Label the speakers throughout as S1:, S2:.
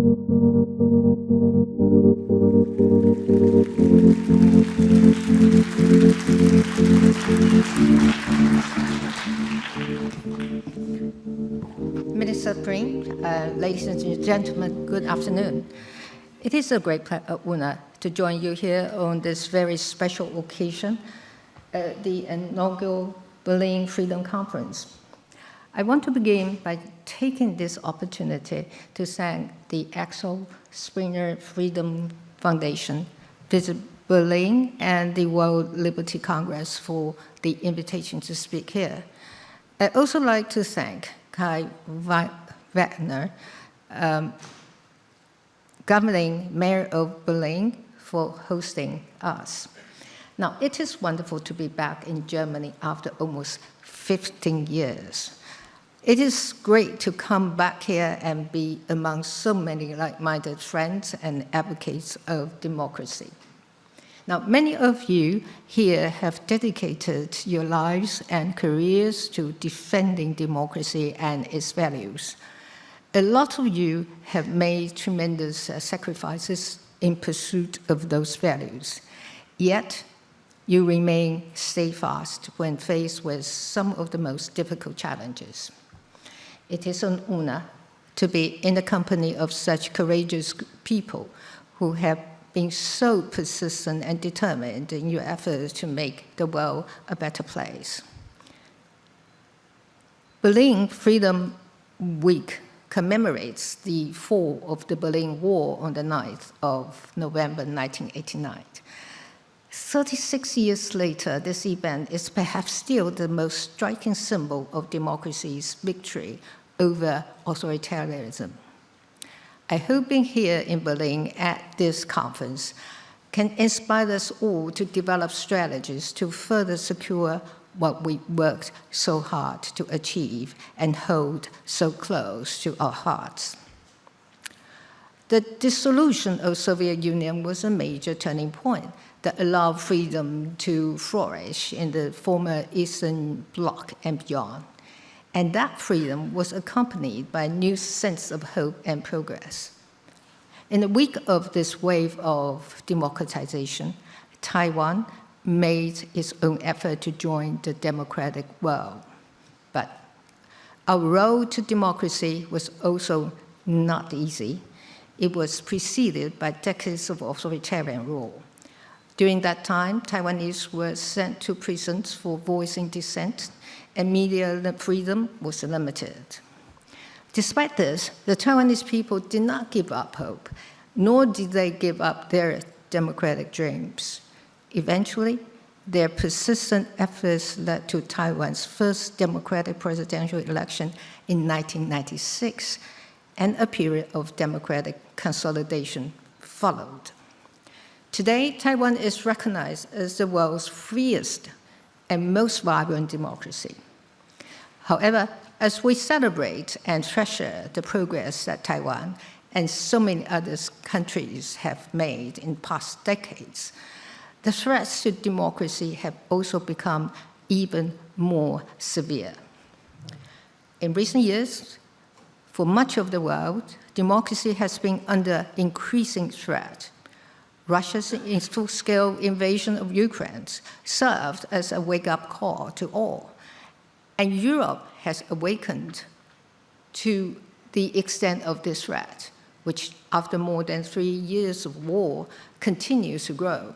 S1: Minister Pring, ladies and gentlemen, good afternoon. It is a great honor to join you here on this very special occasion, the inaugural Berlin Freedom Conference. I want to begin by taking this opportunity to thank the Axel Springer Freedom Foundation, Visit Berlin, and the World Liberty Congress for the invitation to speak here. I'd also like to thank Kai Wagner, governing mayor of Berlin, for hosting us. Now, it is wonderful to be back in Germany after almost 15 years. It is great to come back here and be among so many like-minded friends and advocates of democracy. Now, many of you here have dedicated your lives and careers to defending democracy and its values. A lot of you have made tremendous sacrifices in pursuit of those values, yet you remain steadfast when faced with some of the most difficult challenges. It is an honor to be in the company of such courageous people who have been so persistent and determined in your efforts to make the world a better place. Berlin Freedom Week commemorates the fall of the Berlin Wall on the 9th of November 1989. 36 years later, this event is perhaps still the most striking symbol of democracy's victory over authoritarianism. I hope being here in Berlin at this conference can inspire us all to develop strategies to further secure what we worked so hard to achieve and hold so close to our hearts. The dissolution of Soviet Union was a major turning point that allowed freedom to flourish in the former Eastern Bloc and beyond. And that freedom was accompanied by a new sense of hope and progress. In the wake of this wave of democratization, Taiwan made its own effort to join the democratic world. But our road to democracy was also not easy. It was preceded by decades of authoritarian rule. During that time, Taiwanese were sent to prisons for voicing dissent, and media freedom was limited. Despite this, the Taiwanese people did not give up hope, nor did they give up their democratic dreams. Eventually, their persistent efforts led to Taiwan's first democratic presidential election in 1996, and a period of democratic consolidation followed. Today, Taiwan is recognized as the world's freest and most vibrant democracy. However, as we celebrate and treasure the progress that Taiwan and so many other countries have made in past decades, the threats to democracy have also become even more severe. In recent years, for much of the world, democracy has been under increasing threat. Russia's full-scale invasion of Ukraine served as a wake-up call to all. And Europe has awakened to the extent of this threat, which after more than 3 years of war continues to grow.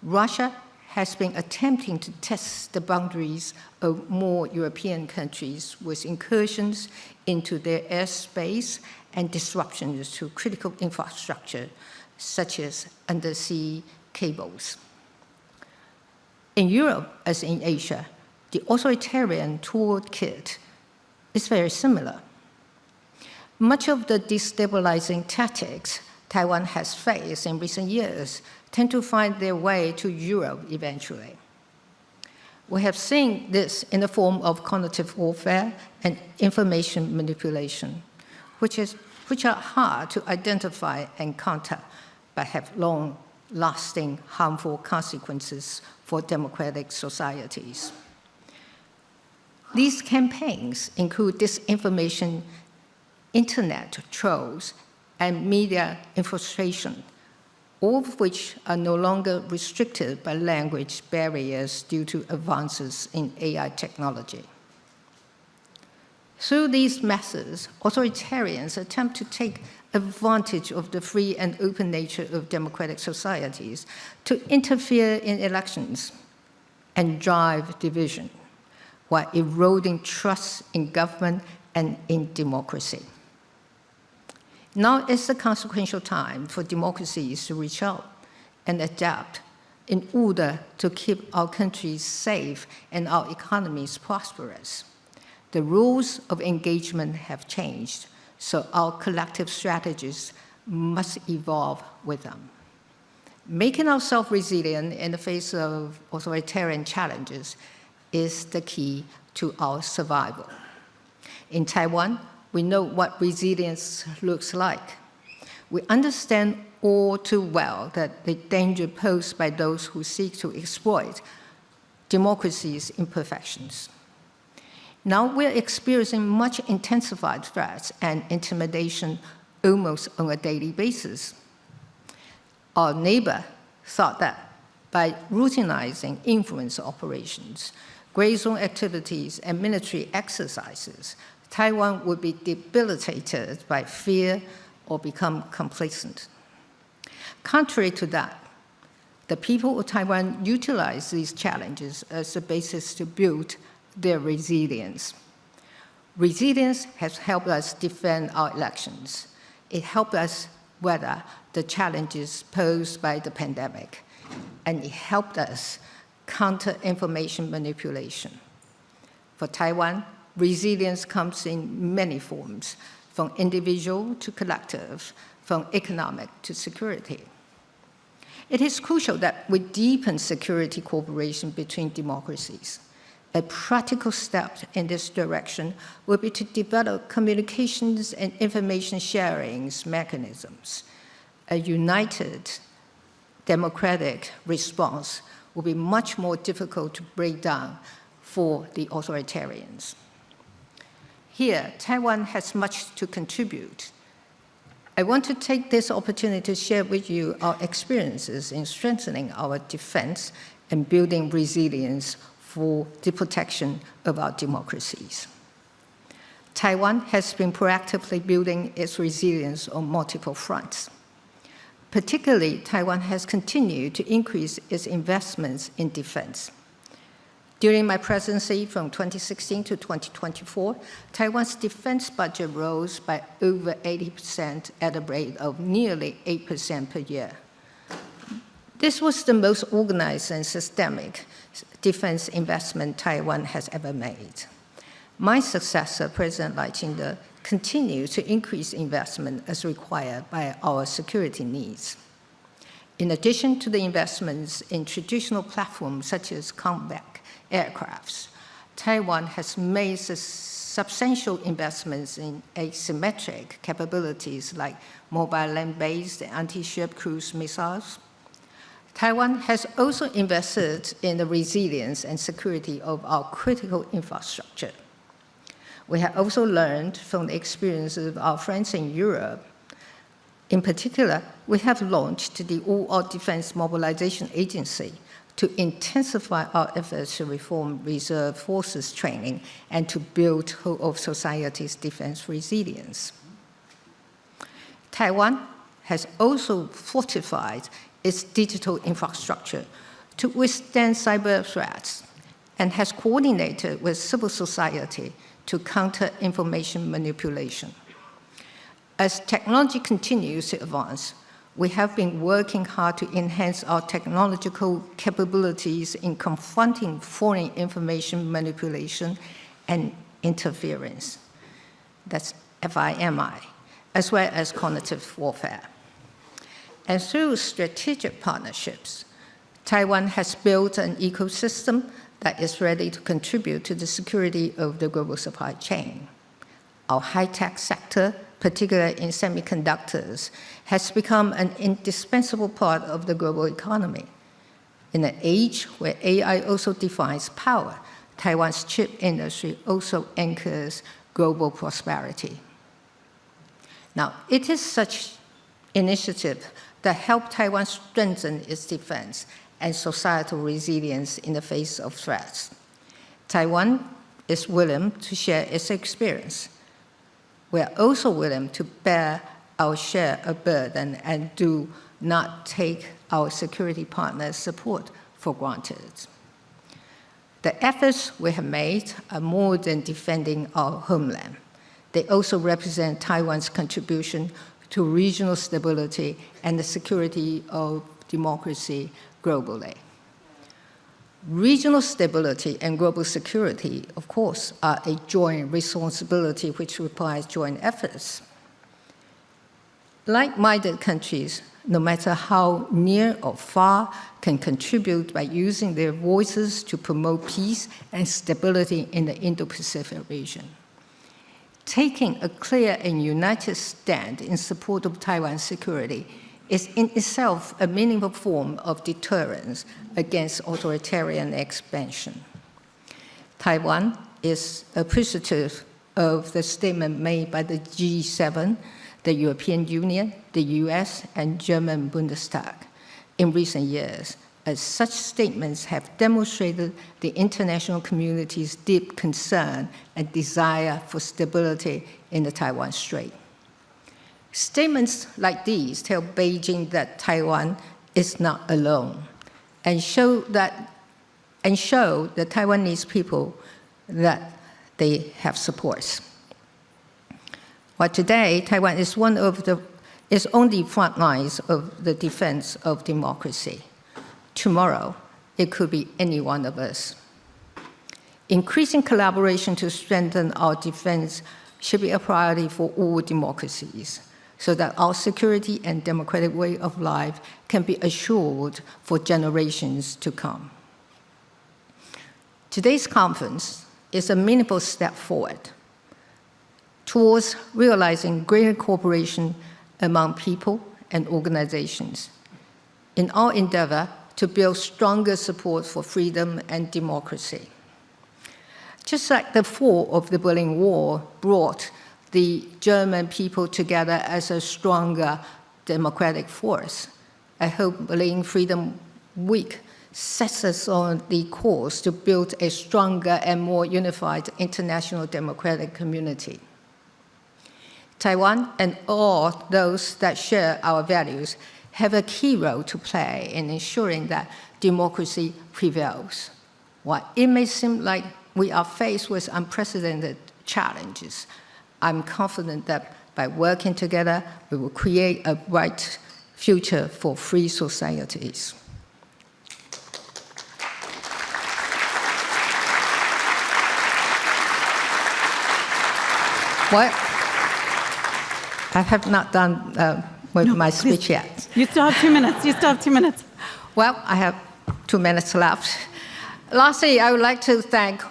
S1: Russia has been attempting to test the boundaries of more European countries with incursions into their airspace and disruptions to critical infrastructure, such as undersea cables. In Europe, as in Asia, the authoritarian toolkit is very similar. Much of the destabilizing tactics Taiwan has faced in recent years tend to find their way to Europe eventually. We have seen this in the form of cognitive warfare and information manipulation, which are hard to identify and counter, but have long-lasting harmful consequences for democratic societies. These campaigns include disinformation, internet trolls, and media infiltration, all of which are no longer restricted by language barriers due to advances in AI technology. Through these methods, authoritarians attempt to take advantage of the free and open nature of democratic societies to interfere in elections and drive division, while eroding trust in government and in democracy. Now is the consequential time for democracies to reach out and adapt in order to keep our countries safe and our economies prosperous. The rules of engagement have changed, so our collective strategies must evolve with them. Making ourselves resilient in the face of authoritarian challenges is the key to our survival. In Taiwan, we know what resilience looks like. We understand all too well that the danger posed by those who seek to exploit democracy's imperfections. Now we're experiencing much intensified threats and intimidation almost on a daily basis. Our neighbor thought that by routinizing influence operations, gray zone activities, and military exercises, Taiwan would be debilitated by fear or become complacent. Contrary to that, the people of Taiwan utilize these challenges as a basis to build their resilience. Resilience has helped us defend our elections. It helped us weather the challenges posed by the pandemic, and it helped us counter information manipulation. For Taiwan, resilience comes in many forms, from individual to collective, from economic to security. It is crucial that we deepen security cooperation between democracies. A practical step in this direction will be to develop communications and information sharing mechanisms. A united democratic response will be much more difficult to break down for the authoritarians. Here, Taiwan has much to contribute. I want to take this opportunity to share with you our experiences in strengthening our defense and building resilience for the protection of our democracies. Taiwan has been proactively building its resilience on multiple fronts. Particularly, Taiwan has continued to increase its investments in defense. During my presidency from 2016 to 2024, Taiwan's defense budget rose by over 80% at a rate of nearly 8% per year. This was the most organized and systemic defense investment Taiwan has ever made. My successor, President Lai Ching-te, continues to increase investment as required by our security needs. In addition to the investments in traditional platforms such as combat aircrafts, Taiwan has made substantial investments in asymmetric capabilities like mobile land-based anti-ship cruise missiles. Taiwan has also invested in the resilience and security of our critical infrastructure. We have also learned from the experiences of our friends in Europe. In particular, we have launched the All-Out Defense Mobilization Agency to intensify our efforts to reform reserve forces training and to build whole of society's defense resilience. Taiwan has also fortified its digital infrastructure to withstand cyber threats and has coordinated with civil society to counter information manipulation. As technology continues to advance, we have been working hard to enhance our technological capabilities in confronting foreign information manipulation and interference. That's FIMI, as well as cognitive warfare. And through strategic partnerships, Taiwan has built an ecosystem that is ready to contribute to the security of the global supply chain. Our high-tech sector, particularly in semiconductors, has become an indispensable part of the global economy. In an age where AI also defines power, Taiwan's chip industry also anchors global prosperity. Now, it is such initiative that help Taiwan strengthen its defense and societal resilience in the face of threats. Taiwan is willing to share its experience. We are also willing to bear our share of burden and do not take our security partners' support for granted. The efforts we have made are more than defending our homeland. They also represent Taiwan's contribution to regional stability and the security of democracy globally. Regional stability and global security, of course, are a joint responsibility which requires joint efforts. Like-minded countries, no matter how near or far, can contribute by using their voices to promote peace and stability in the Indo-Pacific region. Taking a clear and united stand in support of Taiwan's security is in itself a meaningful form of deterrence against authoritarian expansion. Taiwan is appreciative of the statement made by the G7, the European Union, the US, and German Bundestag in recent years, as such statements have demonstrated the international community's deep concern and desire for stability in the Taiwan Strait. Statements like these tell Beijing that Taiwan is not alone and show the Taiwanese people that they have support. While today, Taiwan is on the front lines of the defense of democracy. Tomorrow, it could be any one of us. Increasing collaboration to strengthen our defense should be a priority for all democracies, so that our security and democratic way of life can be assured for generations to come. Today's conference is a meaningful step forward towards realizing greater cooperation among people and organizations in our endeavor to build stronger support for freedom and democracy. Just like the fall of the Berlin Wall brought the German people together as a stronger democratic force, I hope Berlin Freedom Week sets us on the course to build a stronger and more unified international democratic community. Taiwan and all those that share our values have a key role to play in ensuring that democracy prevails. While it may seem like we are faced with unprecedented challenges, I'm confident that by working together, we will create a bright future for free societies. What? I have not done with my speech yet.
S2: You still have 2 minutes. You still have 2 minutes.
S1: Well, I have 2 minutes left. Lastly, I would like to thank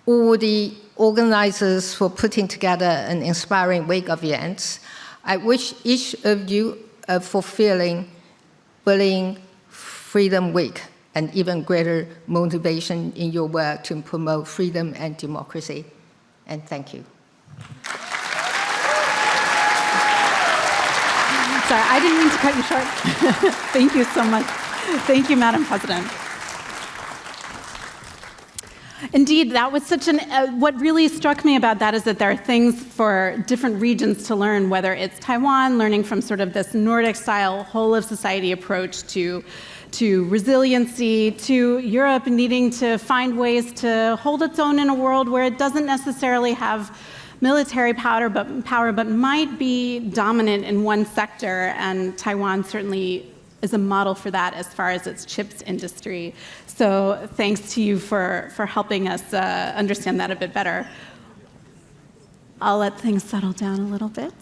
S1: all the organizers for putting together an inspiring week of events. I wish each of you a fulfilling Berlin Freedom Week and even greater motivation in your work to promote freedom and democracy. And thank you.
S2: Sorry, I didn't mean to cut you short. Thank you so much. Thank you, Madam President. Indeed, that was such what really struck me about that is that there are things for different regions to learn, whether it's Taiwan learning from sort of this Nordic-style whole-of-society approach to resiliency, to Europe needing to find ways to hold its own in a world where it doesn't necessarily have military power, but might be dominant in one sector, and Taiwan certainly is a model for that as far as its chips industry. So thanks to you for helping us understand that a bit better. I'll let things settle down a little bit.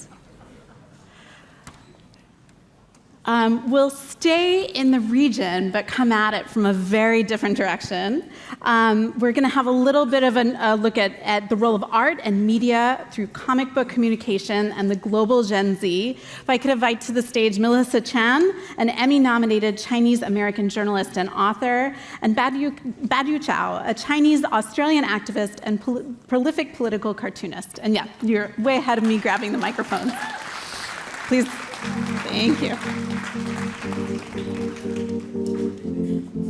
S2: We'll stay in the region, but come at it from a very different direction. We're going to have a little bit of a look at the role of art and media through comic book communication and the global Gen Z. If I could invite to the stage Melissa Chan, an Emmy-nominated Chinese-American journalist and author, and Badu Chao, a Chinese-Australian activist and prolific political cartoonist. And yeah, you're way ahead of me grabbing the microphones. Please. Thank you.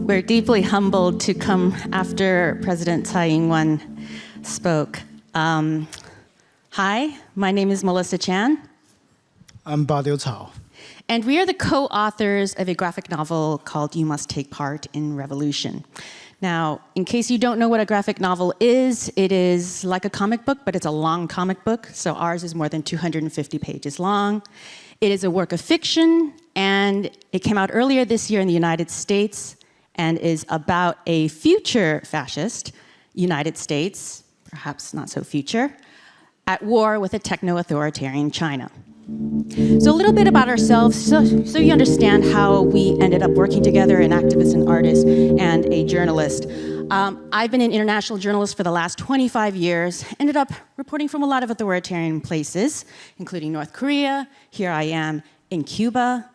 S3: We're deeply humbled to come after President Tsai Ing-wen spoke. Hi, my name is Melissa Chan.
S4: I'm Ba Liu Cao.
S3: And we are the co-authors of a graphic novel called You Must Take Part in Revolution. Now, in case you don't know what a graphic novel is, it is like a comic book, but it's a long comic book. So ours is more than 250 pages long. It is a work of fiction, and it came out earlier this year in the United States and is about a future fascist United States, perhaps not so future, at war with a techno-authoritarian China. So a little bit about ourselves, so you understand how we ended up working together, an activist, an artist, and a journalist. I've been an international journalist for the last 25 years, ended up reporting from a lot of authoritarian places, including North Korea. Here I am in Cuba,